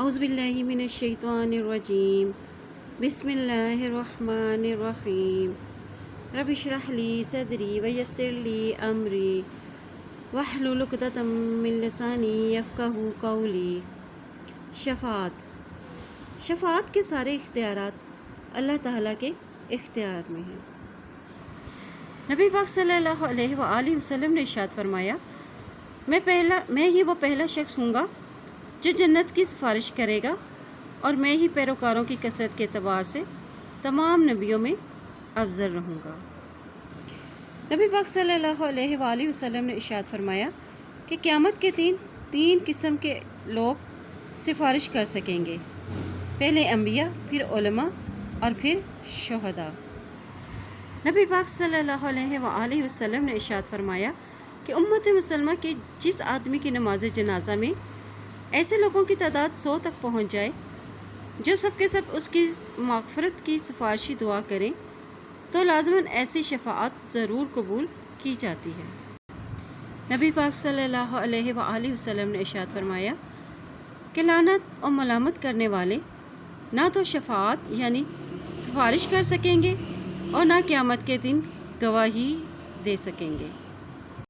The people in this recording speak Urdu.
اعوذ باللہ من الشیطان الرجیم بسم اللہ الرحمن الرحیم رب اشرح لی صدری ویسر لی امری واحلل عقدۃ من لسانی یفقہوا قولی۔ شفاعت کے سارے اختیارات اللہ تعالیٰ کے اختیار میں ہیں۔ نبی پاک صلی اللہ علیہ وآلہ وسلم نے ارشاد فرمایا، میں ہی وہ پہلا شخص ہوں گا جو جنت کی سفارش کرے گا، اور میں ہی پیروکاروں کی کثرت کے اعتبار سے تمام نبیوں میں افضل رہوں گا۔ نبی پاک صلی اللہ علیہ وآلہ وسلم نے ارشاد فرمایا کہ قیامت کے تین قسم کے لوگ سفارش کر سکیں گے، پہلے انبیاء، پھر علماء اور پھر شہداء۔ نبی پاک صلی اللہ علیہ وآلہ وسلم نے ارشاد فرمایا کہ امت مسلمہ کے جس آدمی کی نماز جنازہ میں ایسے لوگوں کی تعداد 100 تک پہنچ جائے جو سب کے سب اس کی مغفرت کی سفارشی دعا کریں، تو لازماً ایسی شفاعت ضرور قبول کی جاتی ہے۔ نبی پاک صلی اللہ علیہ وآلہ وسلم نے ارشاد فرمایا کہ لعنت اور ملامت کرنے والے نہ تو شفاعت یعنی سفارش کر سکیں گے اور نہ قیامت کے دن گواہی دے سکیں گے۔